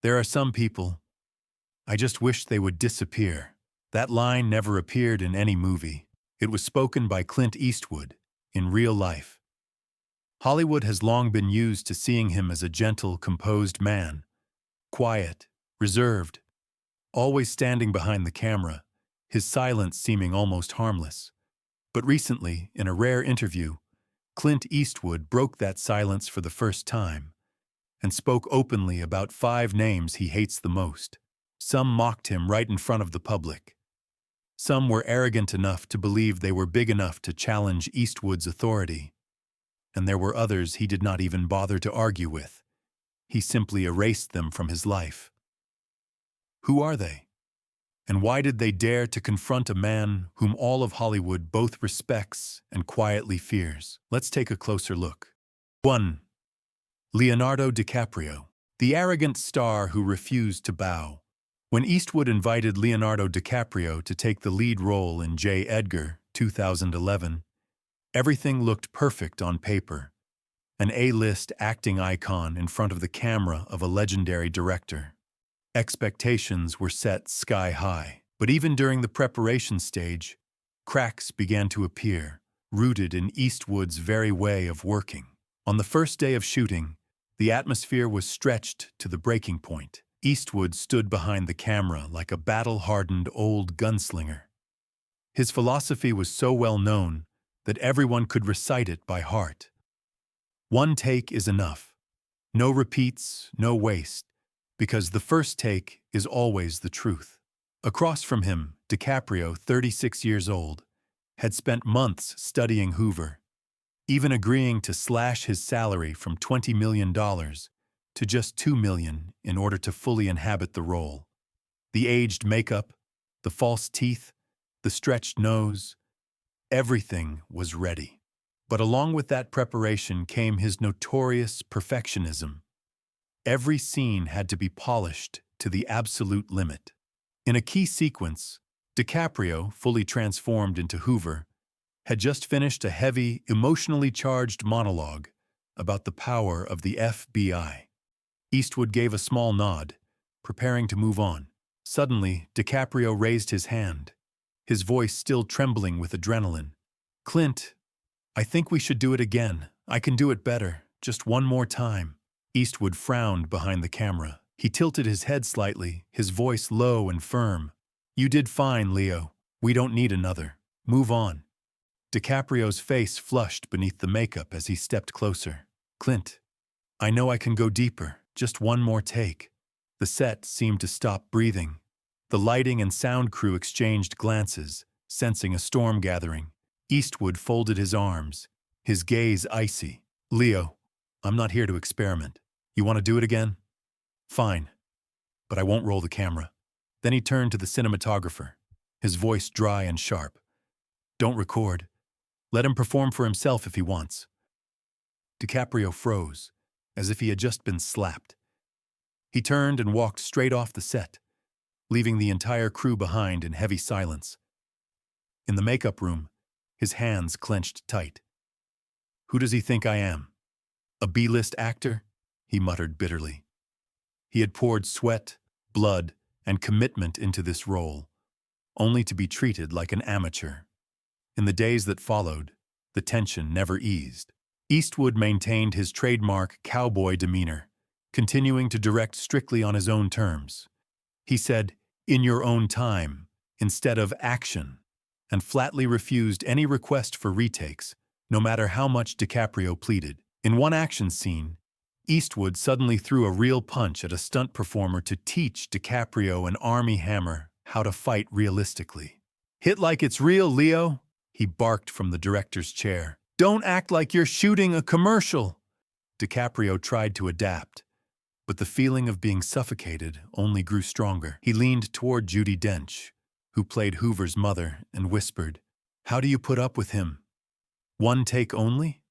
There are some people, I just wish they would disappear. That line never appeared in any movie. It was spoken by Clint Eastwood, in real life. Hollywood has long been used to seeing him as a gentle, composed man, quiet, reserved, always standing behind the camera, his silence seeming almost harmless. But recently, in a rare interview, Clint Eastwood broke that silence for the first time and spoke openly about 5 names he hates the most. Some mocked him right in front of the public. Some were arrogant enough to believe they were big enough to challenge Eastwood's authority. And there were others he did not even bother to argue with. He simply erased them from his life. Who are they? And why did they dare to confront a man whom all of Hollywood both respects and quietly fears? Let's take a closer look. 1. Leonardo DiCaprio, the arrogant star who refused to bow. When Eastwood invited Leonardo DiCaprio to take the lead role in J. Edgar, 2011, everything looked perfect on paper. An A-list acting icon in front of the camera of a legendary director. Expectations were set sky high, but even during the preparation stage, cracks began to appear, rooted in Eastwood's very way of working. On the first day of shooting, the atmosphere was stretched to the breaking point. Eastwood stood behind the camera like a battle-hardened old gunslinger. His philosophy was so well known that everyone could recite it by heart. 1 take is enough. No repeats, no waste, because the first take is always the truth. Across from him, DiCaprio, 36 years old, had spent months studying Hoover, even agreeing to slash his salary from $20 million to just $2 million in order to fully inhabit the role. The aged makeup, the false teeth, the stretched nose, everything was ready. But along with that preparation came his notorious perfectionism. Every scene had to be polished to the absolute limit. In a key sequence, DiCaprio, fully transformed into Hoover, had just finished a heavy, emotionally charged monologue about the power of the FBI. Eastwood gave a small nod, preparing to move on. Suddenly, DiCaprio raised his hand, his voice still trembling with adrenaline. "Clint, I think we should do it again. I can do it better. Just one more time." Eastwood frowned behind the camera. He tilted his head slightly, his voice low and firm. "You did fine, Leo. We don't need another. Move on." DiCaprio's face flushed beneath the makeup as he stepped closer. "Clint, I know I can go deeper. Just one more take." The set seemed to stop breathing. The lighting and sound crew exchanged glances, sensing a storm gathering. Eastwood folded his arms, his gaze icy. "Leo, I'm not here to experiment. You want to do it again? Fine, but I won't roll the camera." Then he turned to the cinematographer, his voice dry and sharp. "Don't record. Let him perform for himself if he wants." DiCaprio froze, as if he had just been slapped. He turned and walked straight off the set, leaving the entire crew behind in heavy silence. In the makeup room, his hands clenched tight. "Who does he think I am? A B-list actor?" he muttered bitterly. He had poured sweat, blood, and commitment into this role, only to be treated like an amateur. In the days that followed, the tension never eased. Eastwood maintained his trademark cowboy demeanor, continuing to direct strictly on his own terms. He said, "In your own time," instead of "action," and flatly refused any request for retakes, no matter how much DiCaprio pleaded. In one action scene, Eastwood suddenly threw a real punch at a stunt performer to teach DiCaprio and Armie Hammer how to fight realistically. "Hit like it's real, Leo," he barked from the director's chair. "Don't act like you're shooting a commercial." DiCaprio tried to adapt, but the feeling of being suffocated only grew stronger. He leaned toward Judi Dench, who played Hoover's mother, and whispered, "How do you put up with him? 1 take only?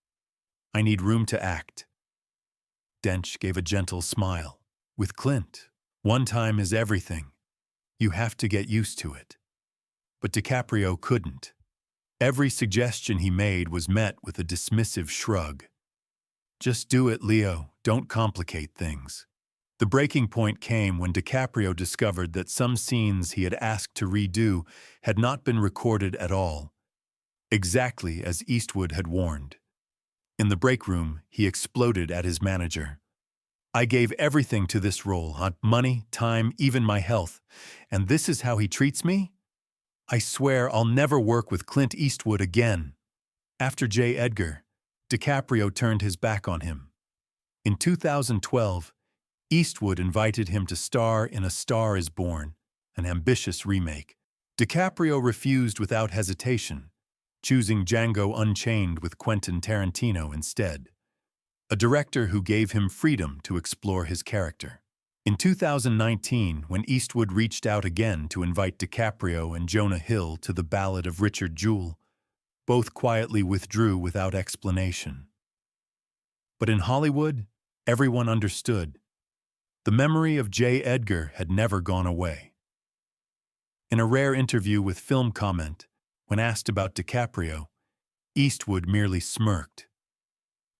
I need room to act." Dench gave a gentle smile. "With Clint, 1 time is everything. You have to get used to it." But DiCaprio couldn't. Every suggestion he made was met with a dismissive shrug. "Just do it, Leo. Don't complicate things." The breaking point came when DiCaprio discovered that some scenes he had asked to redo had not been recorded at all, exactly as Eastwood had warned. In the break room, he exploded at his manager. "I gave everything to this role, money, time, even my health, and this is how he treats me? I swear I'll never work with Clint Eastwood again." After J. Edgar, DiCaprio turned his back on him. In 2012, Eastwood invited him to star in A Star is Born, an ambitious remake. DiCaprio refused without hesitation, choosing Django Unchained with Quentin Tarantino instead, a director who gave him freedom to explore his character. In 2019, when Eastwood reached out again to invite DiCaprio and Jonah Hill to The Ballad of Richard Jewell, both quietly withdrew without explanation. But in Hollywood, everyone understood. The memory of J. Edgar had never gone away. In a rare interview with Film Comment, when asked about DiCaprio, Eastwood merely smirked.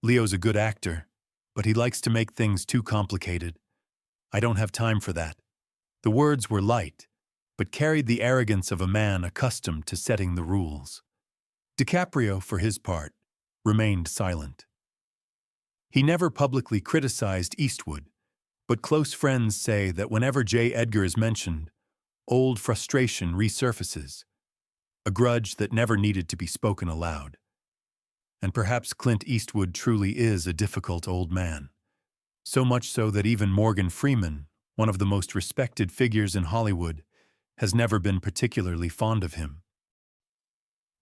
"Leo's a good actor, but he likes to make things too complicated. I don't have time for that." The words were light, but carried the arrogance of a man accustomed to setting the rules. DiCaprio, for his part, remained silent. He never publicly criticized Eastwood, but close friends say that whenever J. Edgar is mentioned, old frustration resurfaces, a grudge that never needed to be spoken aloud. And perhaps Clint Eastwood truly is a difficult old man, so much so that even Morgan Freeman, one of the most respected figures in Hollywood, has never been particularly fond of him.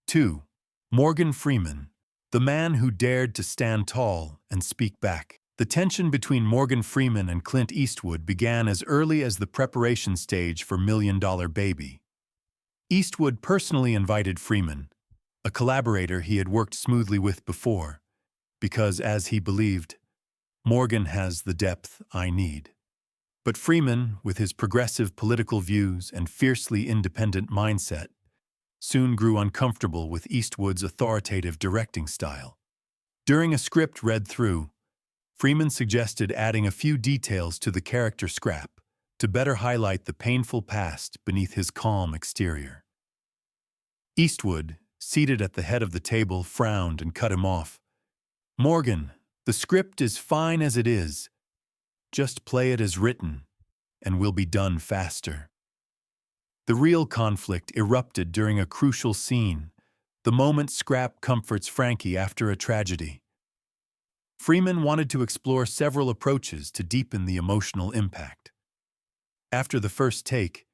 2. Morgan Freeman, the man who dared to stand tall and speak back. The tension between Morgan Freeman and Clint Eastwood began as early as the preparation stage for $1 Million Baby. Eastwood personally invited Freeman, a collaborator he had worked smoothly with before, because, as he believed, "Morgan has the depth I need." But Freeman, with his progressive political views and fiercely independent mindset, soon grew uncomfortable with Eastwood's authoritative directing style. During a script read through, Freeman suggested adding a few details to the character scrap to better highlight the painful past beneath his calm exterior. Eastwood, seated at the head of the table, frowned and cut him off. "Morgan, the script is fine as it is. Just play it as written, and we'll be done faster." The real conflict erupted during a crucial scene, the moment Scrap comforts Frankie after a tragedy. Freeman wanted to explore several approaches to deepen the emotional impact. After the first take,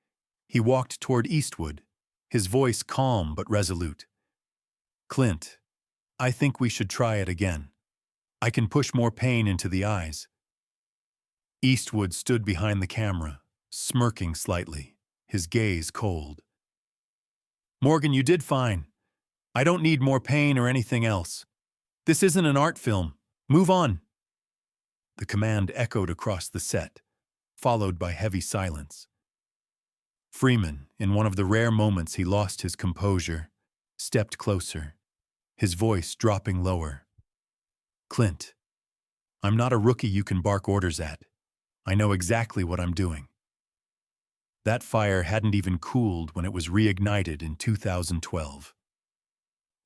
he walked toward Eastwood, his voice calm but resolute. "Clint, I think we should try it again. I can push more pain into the eyes." Eastwood stood behind the camera, smirking slightly, his gaze cold. "Morgan, you did fine. I don't need more pain or anything else. This isn't an art film. Move on." The command echoed across the set, followed by heavy silence. Freeman, in one of the rare moments he lost his composure, stepped closer, his voice dropping lower. "Clint, I'm not a rookie you can bark orders at. I know exactly what I'm doing." That fire hadn't even cooled when it was reignited in 2012.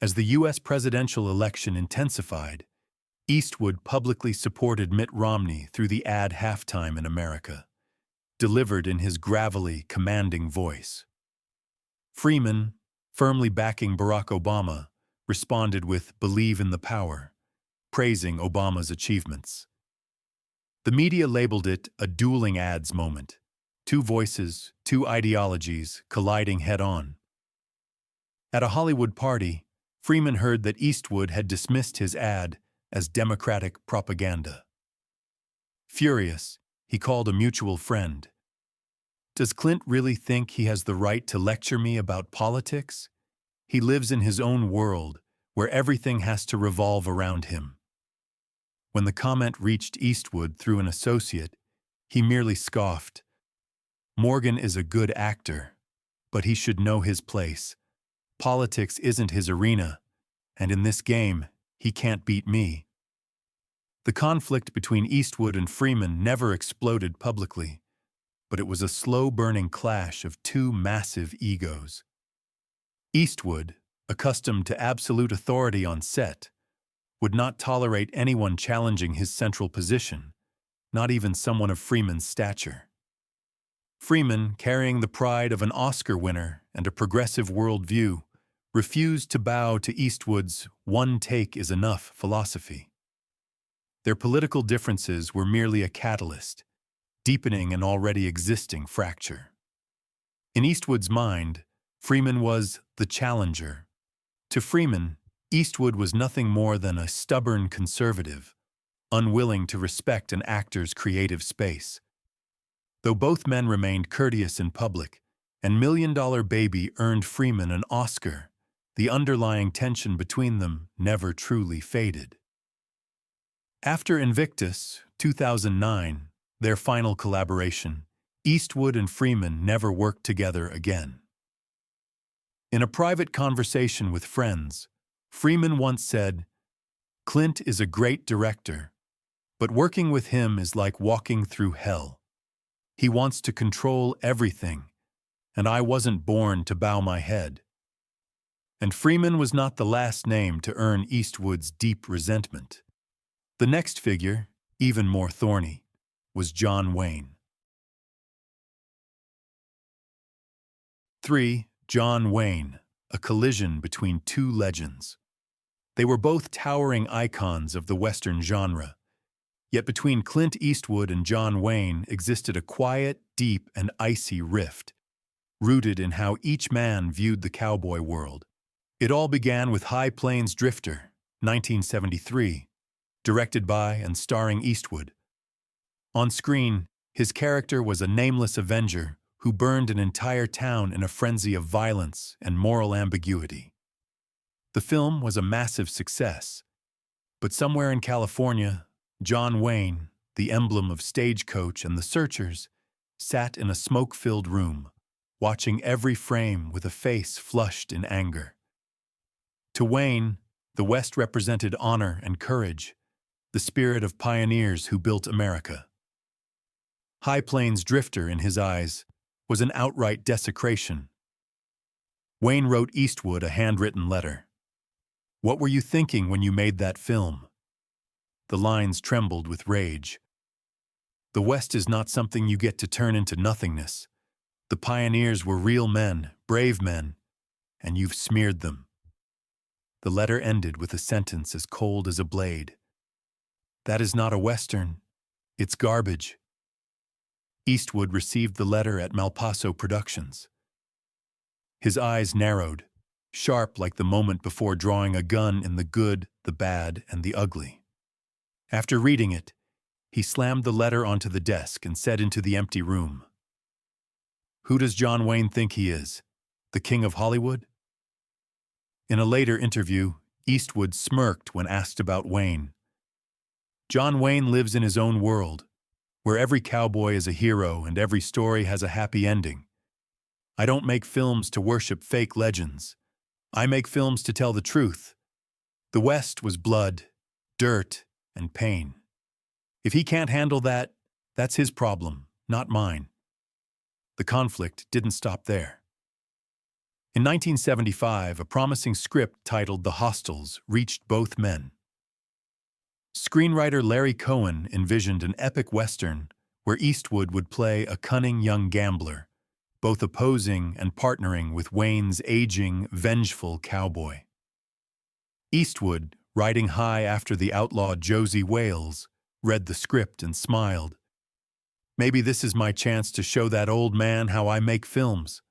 As the U.S. presidential election intensified, Eastwood publicly supported Mitt Romney through the ad "Halftime in America," delivered in his gravelly, commanding voice. Freeman, firmly backing Barack Obama, responded with "Believe in the Power," praising Obama's achievements. The media labeled it a dueling ads moment. Two voices, two ideologies colliding head-on. At a Hollywood party, Freeman heard that Eastwood had dismissed his ad as Democratic propaganda. Furious, he called a mutual friend. "Does Clint really think he has the right to lecture me about politics? He lives in his own world, where everything has to revolve around him." When the comment reached Eastwood through an associate, he merely scoffed. "Morgan is a good actor, but he should know his place. Politics isn't his arena, and in this game, he can't beat me." The conflict between Eastwood and Freeman never exploded publicly, but it was a slow-burning clash of two massive egos. Eastwood, accustomed to absolute authority on set, would not tolerate anyone challenging his central position, not even someone of Freeman's stature. Freeman, carrying the pride of an Oscar winner and a progressive worldview, refused to bow to Eastwood's "one take is enough" philosophy. Their political differences were merely a catalyst, deepening an already existing fracture. In Eastwood's mind, Freeman was the challenger. To Freeman, Eastwood was nothing more than a stubborn conservative, unwilling to respect an actor's creative space. Though both men remained courteous in public, and Million Dollar Baby earned Freeman an Oscar, the underlying tension between them never truly faded. After Invictus, 2009, their final collaboration, Eastwood and Freeman never worked together again. In a private conversation with friends, Freeman once said, "Clint is a great director, but working with him is like walking through hell. He wants to control everything, and I wasn't born to bow my head." And Freeman was not the last name to earn Eastwood's deep resentment. The next figure, even more thorny, was John Wayne. 3. John Wayne, a collision between two legends. They were both towering icons of the Western genre, yet between Clint Eastwood and John Wayne existed a quiet, deep, and icy rift, rooted in how each man viewed the cowboy world. It all began with High Plains Drifter, 1973, directed by and starring Eastwood. On screen, his character was a nameless avenger who burned an entire town in a frenzy of violence and moral ambiguity. The film was a massive success, but somewhere in California, John Wayne, the emblem of Stagecoach and The Searchers, sat in a smoke-filled room, watching every frame with a face flushed in anger. To Wayne, the West represented honor and courage, the spirit of pioneers who built America. High Plains Drifter, in his eyes, was an outright desecration. Wayne wrote Eastwood a handwritten letter. "What were you thinking when you made that film?" The lines trembled with rage. "The West is not something you get to turn into nothingness. The pioneers were real men, brave men, and you've smeared them." The letter ended with a sentence as cold as a blade. "That is not a Western. It's garbage." Eastwood received the letter at Malpaso Productions. His eyes narrowed, sharp like the moment before drawing a gun in The Good, the Bad, and the Ugly. After reading it, he slammed the letter onto the desk and said into the empty room, "Who does John Wayne think he is? The King of Hollywood?" In a later interview, Eastwood smirked when asked about Wayne. "John Wayne lives in his own world, where every cowboy is a hero and every story has a happy ending. I don't make films to worship fake legends. I make films to tell the truth. The West was blood, dirt, and pain. If he can't handle that, that's his problem, not mine." The conflict didn't stop there. In 1975, a promising script titled The Hostiles reached both men. Screenwriter Larry Cohen envisioned an epic Western where Eastwood would play a cunning young gambler, both opposing and partnering with Wayne's aging, vengeful cowboy. Eastwood, riding high after the outlaw Josie Wales, read the script and smiled. "Maybe this is my chance to show that old man how I make films."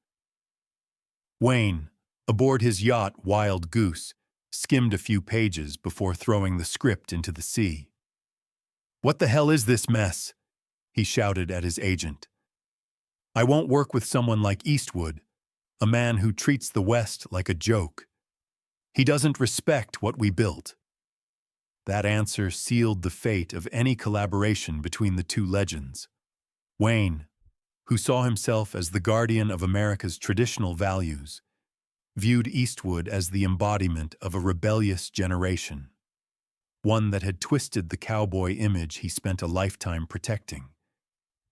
Wayne, aboard his yacht Wild Goose, skimmed a few pages before throwing the script into the sea. "What the hell is this mess?" he shouted at his agent. "I won't work with someone like Eastwood, a man who treats the West like a joke. He doesn't respect what we built." That answer sealed the fate of any collaboration between the two legends. Wayne, who saw himself as the guardian of America's traditional values, viewed Eastwood as the embodiment of a rebellious generation. one that had twisted the cowboy image he spent a lifetime protecting.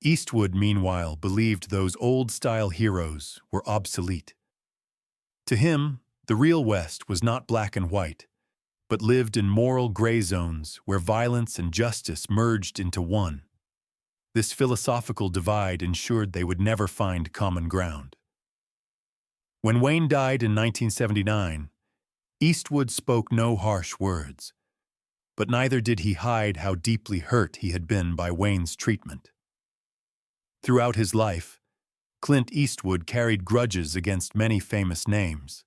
Eastwood, meanwhile, believed those old-style heroes were obsolete. To him, the real West was not black and white, but lived in moral gray zones where violence and justice merged into one. This philosophical divide ensured they would never find common ground. When Wayne died in 1979, Eastwood spoke no harsh words, but neither did he hide how deeply hurt he had been by Wayne's treatment. Throughout his life, Clint Eastwood carried grudges against many famous names,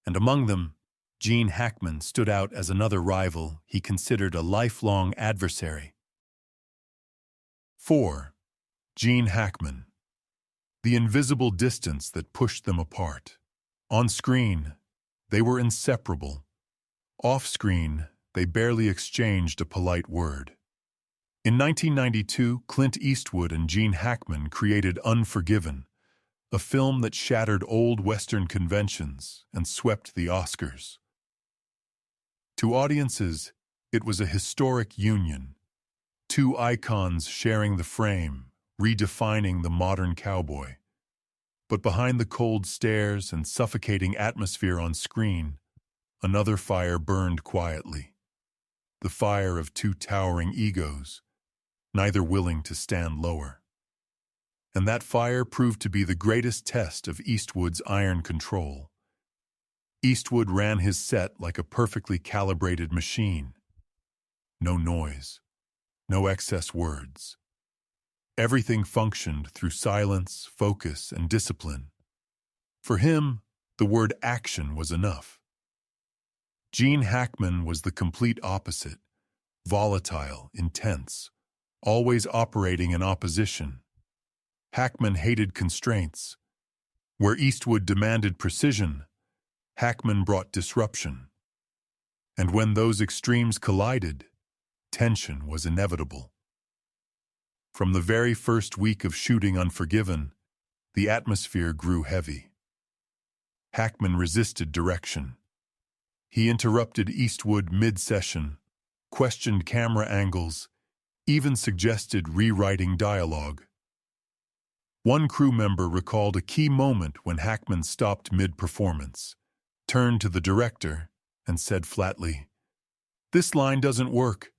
and among them, Gene Hackman stood out as another rival he considered a lifelong adversary. 4. Gene Hackman. The invisible distance that pushed them apart. On screen, they were inseparable. Off-screen, they barely exchanged a polite word. In 1992, Clint Eastwood and Gene Hackman created Unforgiven, a film that shattered old Western conventions and swept the Oscars. To audiences, it was a historic union, two icons sharing the frame, redefining the modern cowboy. But behind the cold stares and suffocating atmosphere on screen, another fire burned quietly. The fire of two towering egos, neither willing to stand lower. And that fire proved to be the greatest test of Eastwood's iron control. Eastwood ran his set like a perfectly calibrated machine. No noise, no excess words. Everything functioned through silence, focus, and discipline. For him, the word action was enough. Gene Hackman was the complete opposite, volatile, intense, always operating in opposition. Hackman hated constraints. Where Eastwood demanded precision, Hackman brought disruption. And when those extremes collided, tension was inevitable. From the very first week of shooting Unforgiven, the atmosphere grew heavy. Hackman resisted direction. He interrupted Eastwood mid-session, questioned camera angles, even suggested rewriting dialogue. One crew member recalled a key moment when Hackman stopped mid-performance, turned to the director, and said flatly, "This line doesn't work.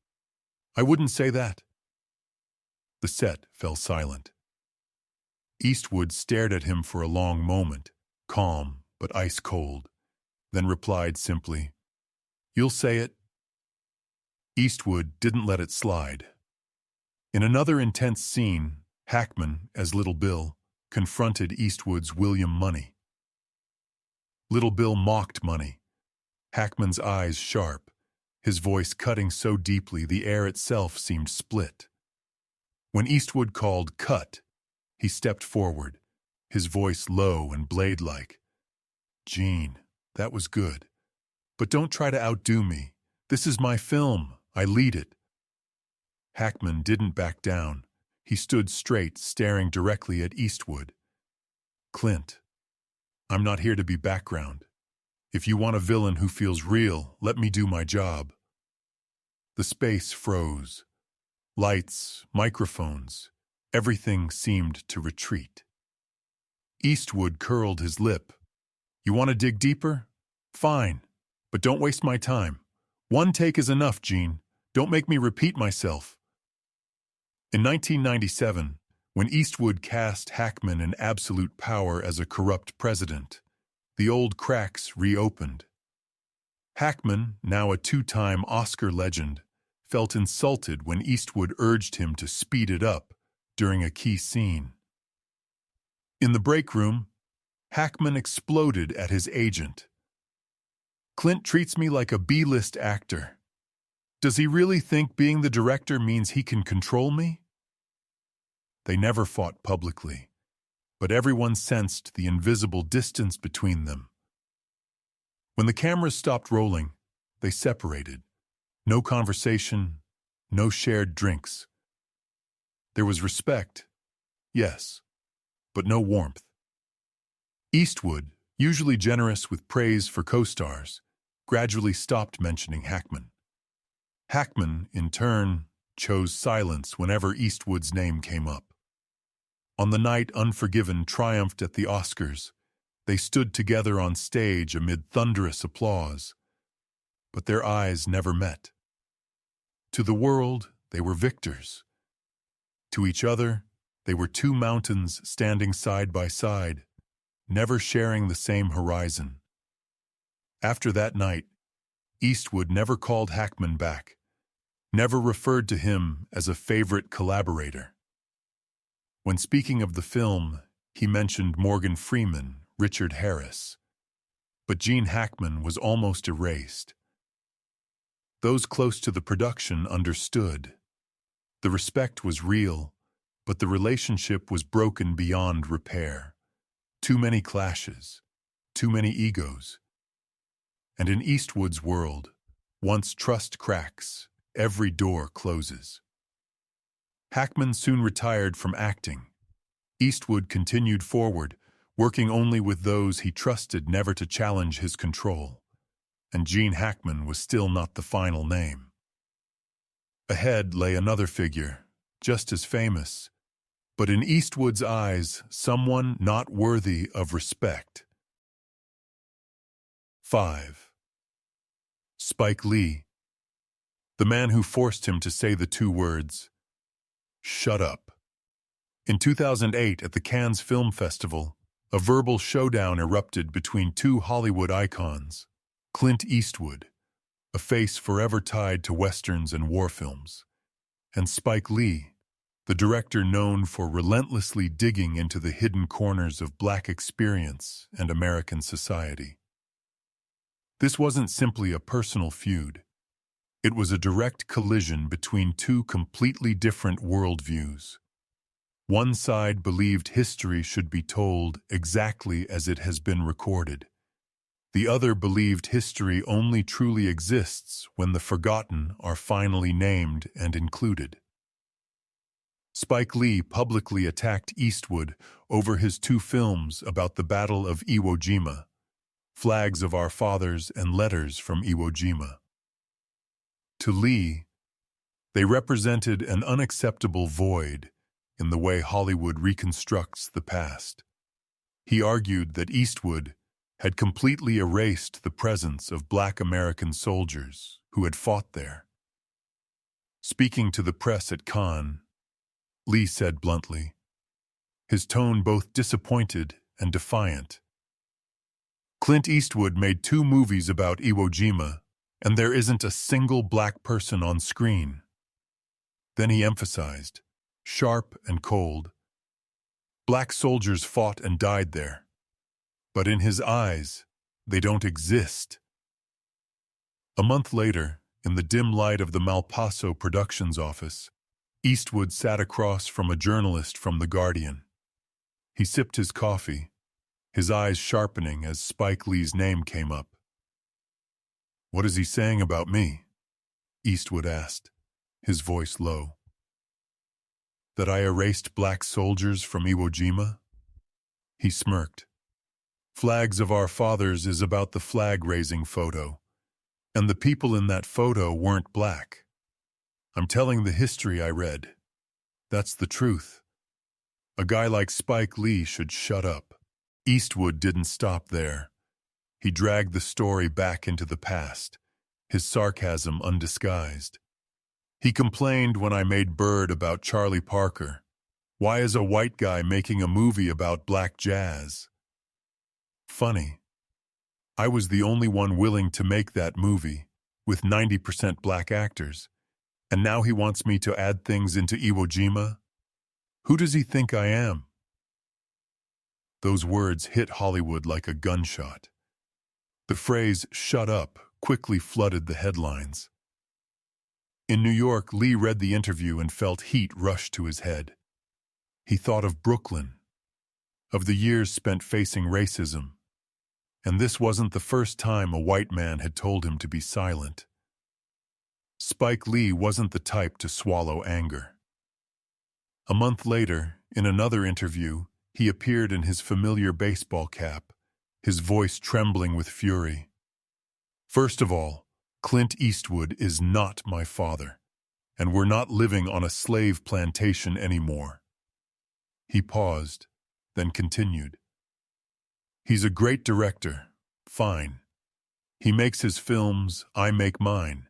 I wouldn't say that." The set fell silent. Eastwood stared at him for a long moment, calm but ice-cold, then replied simply, "You'll say it." Eastwood didn't let it slide. In another intense scene, Hackman, as Little Bill, confronted Eastwood's William Money. Little Bill mocked Money, Hackman's eyes sharp, his voice cutting so deeply the air itself seemed split. When Eastwood called "cut," he stepped forward, his voice low and blade-like. "Gene, that was good. But don't try to outdo me. This is my film. I lead it." Hackman didn't back down. He stood straight, staring directly at Eastwood. "Clint, I'm not here to be background. If you want a villain who feels real, let me do my job." The space froze. Lights, microphones, everything seemed to retreat. Eastwood curled his lip. "You want to dig deeper? Fine, but don't waste my time. One take is enough, Gene. Don't make me repeat myself." In 1997, when Eastwood cast Hackman in absolute power as a corrupt president, the old cracks reopened. Hackman, now a two-time Oscar legend, felt insulted when Eastwood urged him to speed it up during a key scene. In the break room, Hackman exploded at his agent. "Clint treats me like a B-list actor. Does he really think being the director means he can control me?" They never fought publicly, but everyone sensed the invisible distance between them. When the cameras stopped rolling, they separated. No conversation, no shared drinks. There was respect, yes, but no warmth. Eastwood, usually generous with praise for co-stars, gradually stopped mentioning Hackman. Hackman, in turn, chose silence whenever Eastwood's name came up. On the night Unforgiven triumphed at the Oscars, they stood together on stage amid thunderous applause, but their eyes never met. To the world, they were victors. To each other, they were two mountains standing side by side, never sharing the same horizon. After that night, Eastwood never called Hackman back, never referred to him as a favorite collaborator. When speaking of the film, he mentioned Morgan Freeman, Richard Harris, but Gene Hackman was almost erased. Those close to the production understood. The respect was real, but the relationship was broken beyond repair. Too many clashes, too many egos. And in Eastwood's world, once trust cracks, every door closes. Hackman soon retired from acting. Eastwood continued forward, working only with those he trusted never to challenge his control. And Gene Hackman was still not the final name. Ahead lay another figure, just as famous, but in Eastwood's eyes, someone not worthy of respect. 5. Spike Lee, the man who forced him to say the two words, "Shut up." In 2008, at the Cannes Film Festival, a verbal showdown erupted between two Hollywood icons, Clint Eastwood, a face forever tied to westerns and war films, and Spike Lee, the director known for relentlessly digging into the hidden corners of Black experience and American society. This wasn't simply a personal feud. It was a direct collision between two completely different worldviews. One side believed history should be told exactly as it has been recorded. The other believed history only truly exists when the forgotten are finally named and included. Spike Lee publicly attacked Eastwood over his two films about the Battle of Iwo Jima, Flags of Our Fathers and Letters from Iwo Jima. To Lee, they represented an unacceptable void in the way Hollywood reconstructs the past. He argued that Eastwood had completely erased the presence of Black American soldiers who had fought there. Speaking to the press at Cannes, Lee said bluntly, his tone both disappointed and defiant, "Clint Eastwood made two movies about Iwo Jima, and there isn't a single Black person on screen." Then he emphasized, sharp and cold, "Black soldiers fought and died there. But in his eyes, they don't exist." A month later, in the dim light of the Malpaso Productions office, Eastwood sat across from a journalist from The Guardian. He sipped his coffee, his eyes sharpening as Spike Lee's name came up. "What is he saying about me?" Eastwood asked, his voice low. "That I erased Black soldiers from Iwo Jima?" He smirked. "Flags of Our Fathers is about the flag-raising photo, and the people in that photo weren't Black. I'm telling the history I read. That's the truth. A guy like Spike Lee should shut up." Eastwood didn't stop there. He dragged the story back into the past, his sarcasm undisguised. He complained when I made Bird about Charlie Parker. Why is a white guy making a movie about Black jazz? Funny. I was the only one willing to make that movie, with 90% Black actors, and now he wants me to add things into Iwo Jima? Who does he think I am? Those words hit Hollywood like a gunshot. The phrase, "shut up," quickly flooded the headlines. In New York, Lee read the interview and felt heat rush to his head. He thought of Brooklyn, of the years spent facing racism, and this wasn't the first time a white man had told him to be silent. Spike Lee wasn't the type to swallow anger. A month later, in another interview, he appeared in his familiar baseball cap, his voice trembling with fury. "First of all, Clint Eastwood is not my father, and we're not living on a slave plantation anymore. He paused, then continued. He's a great director, fine. He makes his films, I make mine.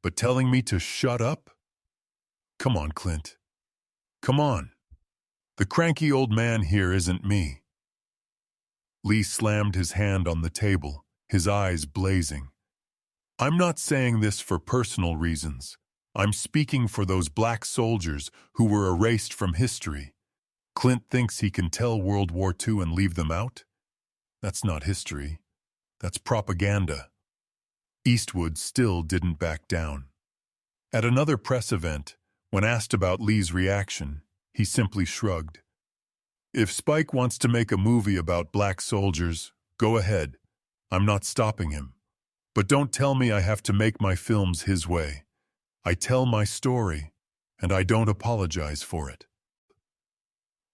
But telling me to shut up? Come on, Clint. Come on. The cranky old man here isn't me. Lee slammed his hand on the table, his eyes blazing. I'm not saying this for personal reasons. I'm speaking for those black soldiers who were erased from history. Clint thinks he can tell World War II and leave them out? That's not history. That's propaganda. Eastwood still didn't back down. At another press event, when asked about Lee's reaction, he simply shrugged. If Spike wants to make a movie about black soldiers, go ahead. I'm not stopping him. But don't tell me I have to make my films his way. I tell my story, and I don't apologize for it.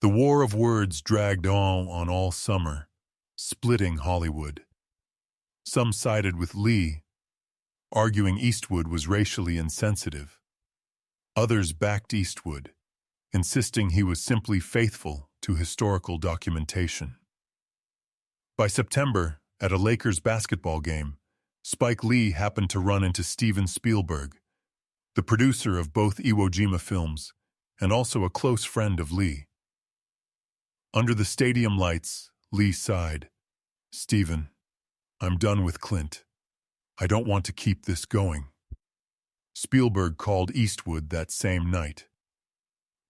The war of words dragged on all summer, splitting Hollywood. Some sided with Lee, arguing Eastwood was racially insensitive. Others backed Eastwood, insisting he was simply faithful to historical documentation. By September, at a Lakers basketball game, Spike Lee happened to run into Steven Spielberg, the producer of both Iwo Jima films, and also a close friend of Lee. Under the stadium lights, Lee sighed. Steven, I'm done with Clint. I don't want to keep this going. Spielberg called Eastwood that same night.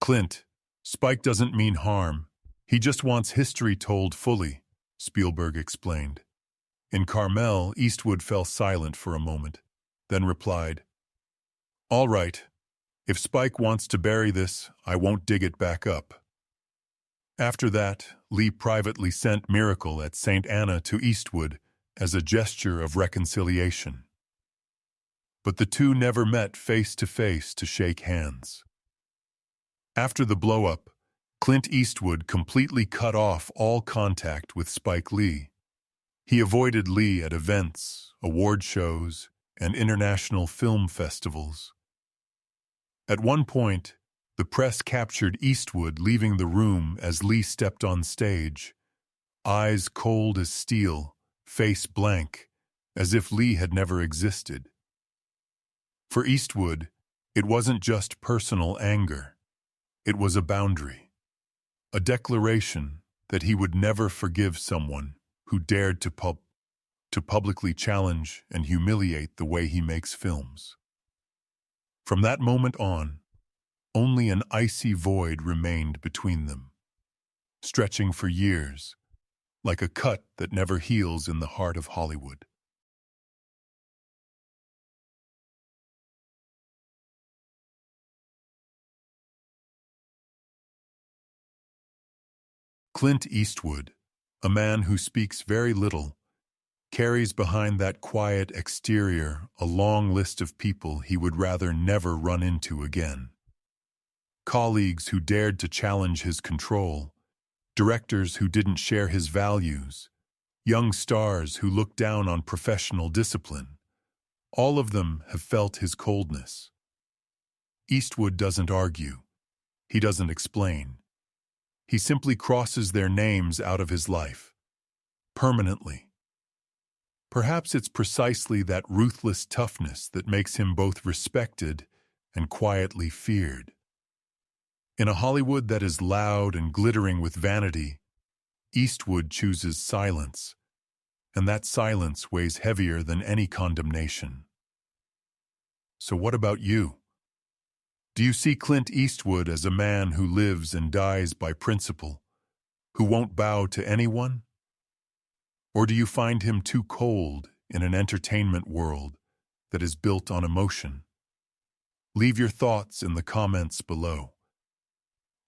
Clint, Spike doesn't mean harm. He just wants history told fully, Spielberg explained. In Carmel, Eastwood fell silent for a moment, then replied, All right, if Spike wants to bury this, I won't dig it back up. After that, Lee privately sent Miracle at St. Anna to Eastwood as a gesture of reconciliation. But the two never met face to shake hands. After the blow-up, Clint Eastwood completely cut off all contact with Spike Lee. He avoided Lee at events, award shows, and international film festivals. At one point, the press captured Eastwood leaving the room as Lee stepped on stage, eyes cold as steel, face blank, as if Lee had never existed. For Eastwood, it wasn't just personal anger. It was a boundary, a declaration that he would never forgive someone who dared to publicly challenge and humiliate the way he makes films. From that moment on, only an icy void remained between them, stretching for years, like a cut that never heals in the heart of Hollywood. Clint Eastwood, a man who speaks very little, carries behind that quiet exterior a long list of people he would rather never run into again. Colleagues who dared to challenge his control, directors who didn't share his values, young stars who looked down on professional discipline. All of them have felt his coldness. Eastwood doesn't argue. He doesn't explain. He simply crosses their names out of his life, permanently. Perhaps it's precisely that ruthless toughness that makes him both respected and quietly feared. In a Hollywood that is loud and glittering with vanity, Eastwood chooses silence, and that silence weighs heavier than any condemnation. So what about you? Do you see Clint Eastwood as a man who lives and dies by principle, who won't bow to anyone? Or do you find him too cold in an entertainment world that is built on emotion? Leave your thoughts in the comments below.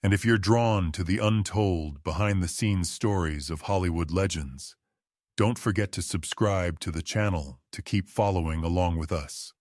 And if you're drawn to the untold, behind-the-scenes stories of Hollywood legends, don't forget to subscribe to the channel to keep following along with us.